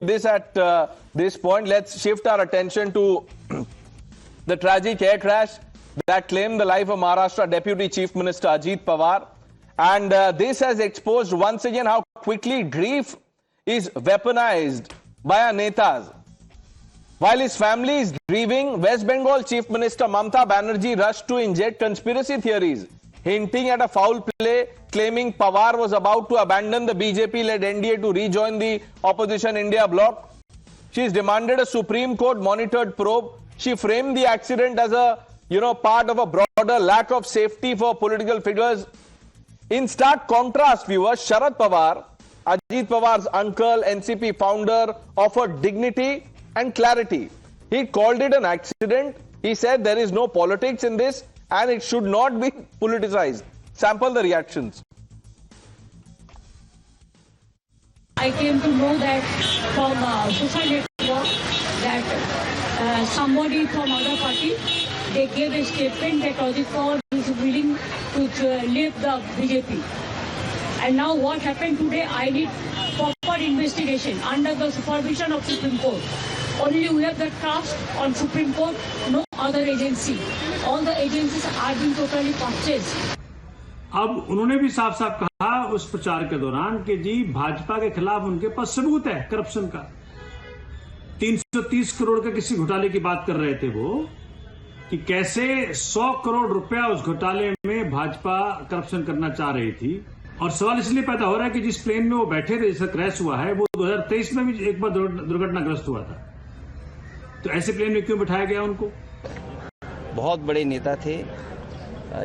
this at this point. Let's shift our attention to the tragic air crash that claimed the life of Maharashtra Deputy Chief Minister Ajit Pawar. And this has exposed once again how quickly grief is weaponized by our netas. While his family is grieving, West Bengal Chief Minister Mamata Banerjee rushed to inject conspiracy theories, hinting at a foul play, claiming Pawar was about to abandon the BJP-led NDA to rejoin the opposition India bloc. She's demanded a Supreme Court monitored probe. She framed the accident as a, part of a broader lack of safety for political figures. In stark contrast, viewers, Sharad Pawar, Ajit Pawar's uncle, NCP founder, offered dignity and clarity. He called it an accident. He said there is no politics in this and it should not be politicized. Sample the reactions. I came to know that from social network that somebody from other party, they gave a statement that Ajit Pawar is willing to leave the BJP. And now what happened today, I need proper investigation under the supervision of Supreme Court. Only we have the trust on Supreme Court, no other agency. All the agencies are being totally purchased. अब उन्होंने भी साफ साफ कहा उस प्रचार के दौरान कि जी भाजपा के खिलाफ उनके पास सबूत है करप्शन का। 330 करोड़ का किसी घोटाले की बात कर रहे थे वो कि कैसे 100 करोड़ रुपया उस घोटाले में भाजपा करप्शन करना चाह रही थी। और सवाल इसलिए पैदा हो रहा है कि जिस प्लेन में वो बैठे थे, जिसका क्रैश हुआ है, वो 2023 में भी एक बार दुर्घटनाग्रस्त हुआ था। तो ऐसे प्लेन में क्यों बिठाया गया उनको? बहुत बड़े नेता थे,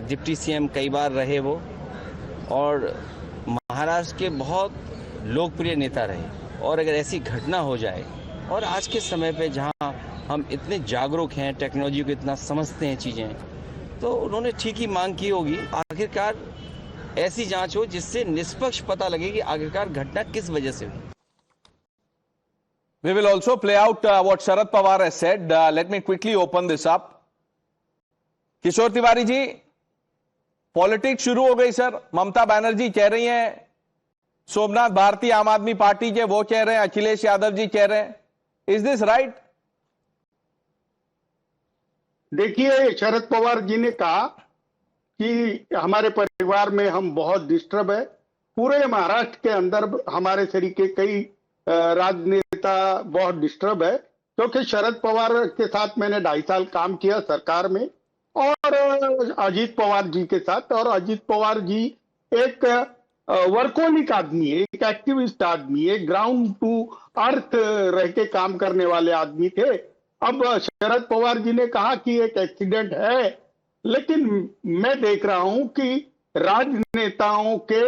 डिप्टी सीएम कई बार रहे वो, और महाराष्ट्र के बहुत लोकप्रिय नेता रहे। और अगर ऐसी घटना हो जाए, और आज के समय पे जहां हम इतने जागरूक हैं, टेक्नोलॉजी को इतना समझते हैं चीजें, तो उन्होंने ठीक ही मांग की होगी। आखिरकार ऐसी जांच हो जिससे निष्पक्ष पता लगे कि आखिरकार घटना किस वजह से हुई। We will also play out what Sharad Pawar has said. Let me quickly open this up. Kishore Tiwari ji, politics शुरू हो गई सर। ममता बनर्जी कह रही हैं, सोमनाथ भारती आम आदमी पार्टी के वो कह रहे हैं, अखिलेश यादव जी कह रहे हैं। Is this right? देखिए, शरद पवार जी ने कहा कि हमारे परिवार में हम बहुत डिस्टर्ब है। पूरे महाराष्ट्र के अंदर हमारे तरीके कई राजनेता बहुत डिस्टर्ब है, क्योंकि शरद पवार के साथ मैंने 2.5 साल काम किया सरकार में, और अजीत पवार जी के साथ। और अजीत पवार जी एक वर्कोलिक आदमी है, एक एक्टिविस्ट आदमी है, ग्राउंड टू अर्थ रह के काम करने वाले आदमी थे। अब शरद पवार जी ने कहा कि एक एक्सीडेंट है, लेकिन मैं देख रहा हूं कि राजनेताओं के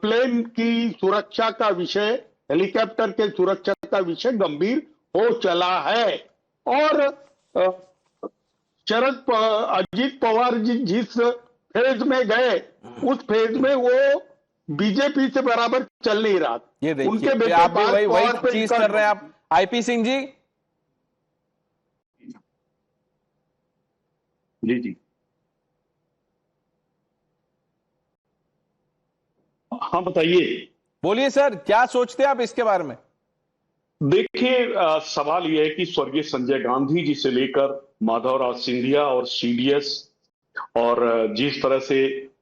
प्लेन की सुरक्षा का विषय, हेलीकॉप्टर के सुरक्षा का विषय गंभीर हो चला है। और अजीत पवार जी जिस फेज में गए, उस फेज में वो बीजेपी से बराबर चल नहीं रहा। ये देखिए, उनके बेटे आप वही चीज कर रहे हैं आप। आईपी सिंह जी। जी हाँ, बताइए। बोलिए सर, क्या सोचते हैं आप इसके बारे में? देखिए, सवाल यह है कि स्वर्गीय संजय गांधी जी से लेकर माधवराव सिंधिया और सीडीएस, और जिस तरह से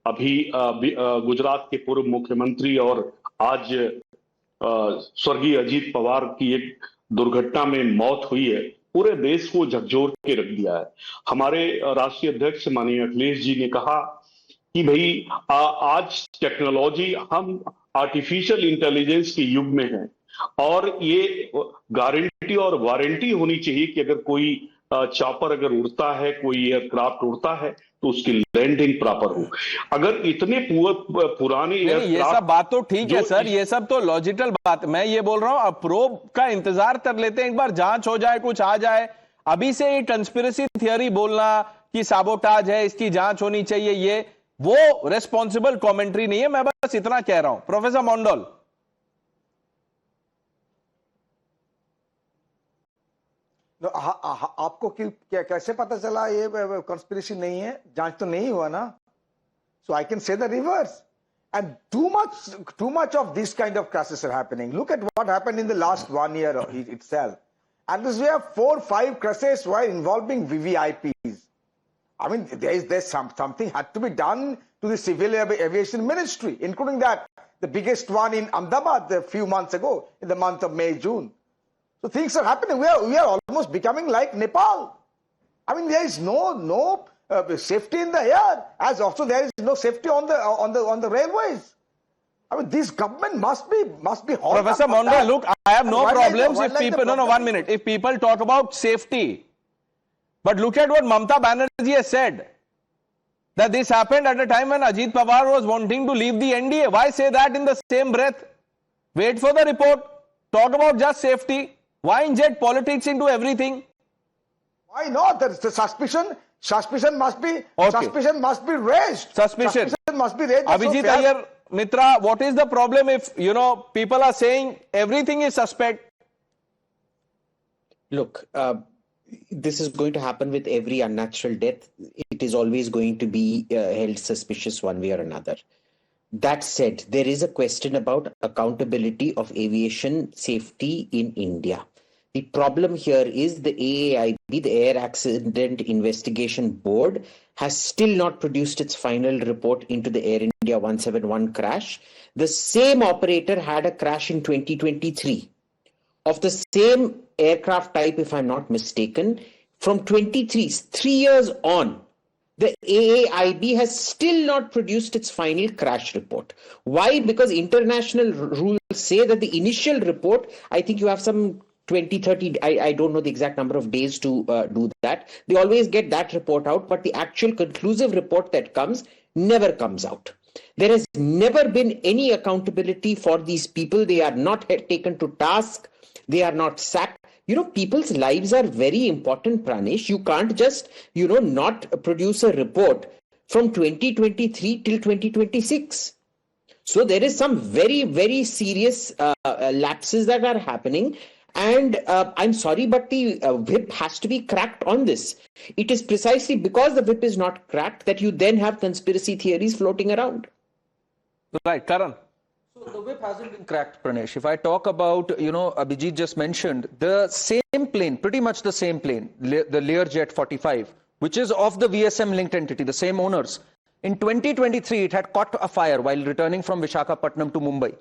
अभी गुजरात के पूर्व मुख्यमंत्री और आज स्वर्गीय अजीत पवार की एक दुर्घटना में मौत हुई है, पूरे देश को झकझोर के रख दिया है। हमारे राष्ट्रीय अध्यक्ष माननीय अखिलेश जी ने कहा कि भाई आज टेक्नोलॉजी, हम आर्टिफिशियल इंटेलिजेंस के युग में हैं, और ये गारंटी और वारंटी होनी चाहिए कि अगर कोई चॉपर अगर उड़ता है, कोई एयरक्राफ्ट उड़ता है, तो उसकी लैंडिंग प्रॉपर हो। अगर इतने पुराने ये सब बात तो ठीक है सर, ये सब तो लॉजिकल बात। मैं ये बोल रहा हूं, अब प्रोब का इंतजार कर लेते हैं, एक बार जांच हो जाए, कुछ आ जाए। अभी से ये कंस्पिरेसी थियरी बोलना कि साबोटाज है, इसकी जांच होनी चाहिए, ये वो रेस्पॉन्सिबल कमेंट्री नहीं है। मैं बस इतना कह रहा हूं। प्रोफेसर मंडल, आपको क्या कैसे पता चला ये कंस्पिरेसी नहीं है? जांच तो नहीं हुआ ना। So I can say the reverse, And too much of this kind of crashes are happening. Look at what happened in the last 1 year itself. And this we have 4-5 crashes while involving VVIPs. I mean, there's something had to be done to the civil aviation ministry, including that the biggest one in Ahmedabad a few months ago, in the month of May, June. So things are happening. We are almost becoming like Nepal. I mean, there is no safety in the air, as also there is no safety on the railways. I mean, this government must be Professor Monda, look, I have no problems if people, no, 1 minute, if people talk about safety. But look at what Mamata Banerjee has said, that this happened at a time when Ajit Pawar was wanting to leave the NDA. Why say that in the same breath? Wait for the report, talk about just safety. Why inject politics into everything? Why not? The suspicion must be raised. Suspicion must be raised. Abhijit Iyer, Mitra, what is the problem if, people are saying everything is suspect? Look, this is going to happen with every unnatural death. It is always going to be held suspicious one way or another. That said, there is a question about accountability of aviation safety in India. The problem here is the AAIB, the Air Accident Investigation Board, has still not produced its final report into the Air India 171 crash. The same operator had a crash in 2023 of the same aircraft type, if I'm not mistaken. From 23, 3 years on, the AAIB has still not produced its final crash report. Why? Because international rules say that the initial report, I think you have some 20, 30, I don't know the exact number of days to do that. They always get that report out, but the actual conclusive report that comes never comes out. There has never been any accountability for these people. They are not taken to task. They are not sacked. People's lives are very important, Pranesh. You can't just, not produce a report from 2023 till 2026. So there is some very, very serious lapses that are happening. And I'm sorry, but the whip has to be cracked on this. It is precisely because the whip is not cracked that you then have conspiracy theories floating around. Right, Karan. So the whip hasn't been cracked, Pranesh. If I talk about, Abhijit just mentioned, the same plane, pretty much the same plane, the Learjet 45, which is of the VSM linked entity, the same owners. In 2023, it had caught a fire while returning from Visakhapatnam to Mumbai.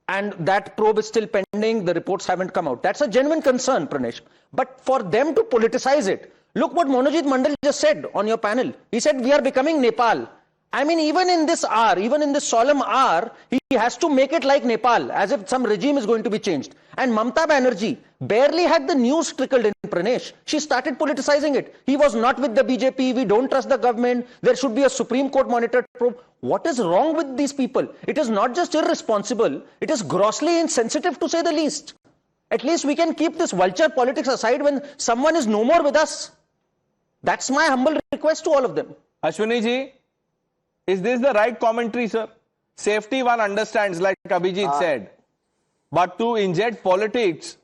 And that probe is still pending. The reports haven't come out. That's a genuine concern, Pranesh. But for them to politicize it, look what Monojit Mandal just said on your panel. He said, we are becoming Nepal. I mean, even in this hour, even in this solemn hour, he has to make it like Nepal, as if some regime is going to be changed. And Mamata Banerjee barely had the news trickled in, Pranesh. She started politicizing it. He was not with the BJP. We don't trust the government. There should be a Supreme Court monitored probe. What is wrong with these people? It is not just irresponsible. It is grossly insensitive, to say the least. At least we can keep this vulture politics aside when someone is no more with us. That's my humble request to all of them. Ashwini ji, is this the right commentary, sir? Safety one understands, like Abhijit said. But to inject politics...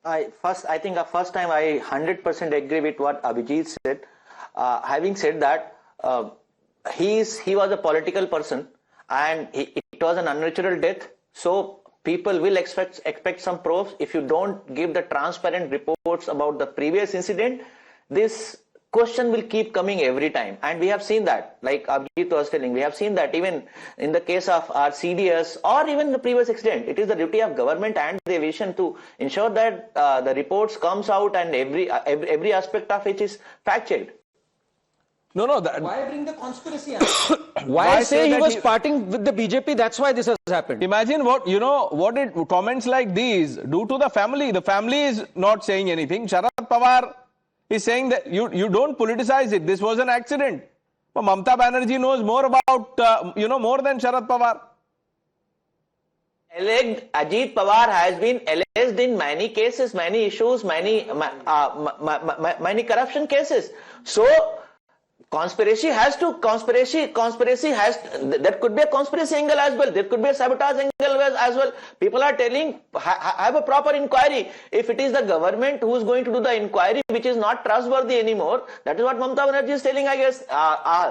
I think first time I 100% agree with what Abhijit said. Having said that, he was a political person and it was an unnatural death. So people will expect some probes. If you don't give the transparent reports about the previous incident, this question will keep coming every time. And we have seen that, like Abhijit was telling, we have seen that even in the case of our CDS or even the previous accident. It is the duty of government and the aviation to ensure that the reports comes out and every aspect of it is fact-checked. No. Why bring the conspiracy? Why say he was parting with the BJP? That's why this has happened. Imagine what comments like these do to the family. The family is not saying anything. Sharad Pawar is saying that you don't politicize it. This was an accident. But Mamata Banerjee knows more about, more than Sharad Pawar. Ajit Pawar has been alleged in many cases, many issues, many corruption cases. So conspiracy has, there could be a conspiracy angle as well. There could be a sabotage angle as well. People are telling, have a proper inquiry. If it is the government who is going to do the inquiry, which is not trustworthy anymore, that is what Mamata Banerjee is telling, I guess.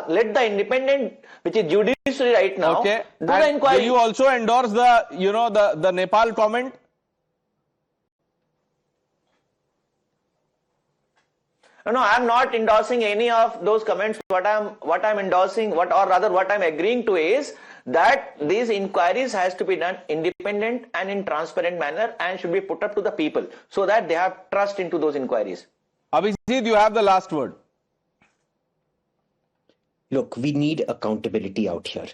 Let the independent, which is judiciary right now, do the inquiry. Will you also endorse the, the Nepal comment? No, I'm not endorsing any of those comments. What I'm endorsing, what I'm agreeing to is that these inquiries has to be done independent and in transparent manner and should be put up to the people so that they have trust into those inquiries. Abhijit, you have the last word. Look, we need accountability out here.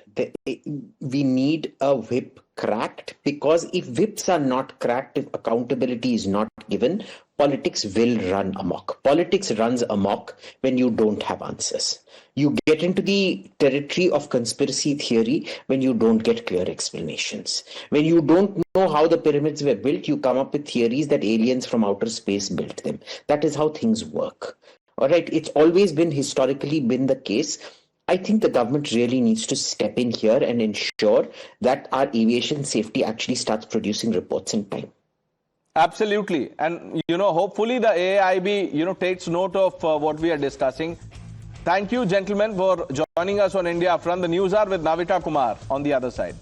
We need a whip cracked, because if whips are not cracked, if accountability is not given, politics will run amok. Politics runs amok when you don't have answers. You get into the territory of conspiracy theory when you don't get clear explanations. When you don't know how the pyramids were built, you come up with theories that aliens from outer space built them. That is how things work. All right, it's always been historically been the case. I think the government really needs to step in here and ensure that our aviation safety actually starts producing reports in time. Absolutely. And, hopefully the AAIB, takes note of what we are discussing. Thank you, gentlemen, for joining us on India Upfront. The news are with Navita Kumar on the other side.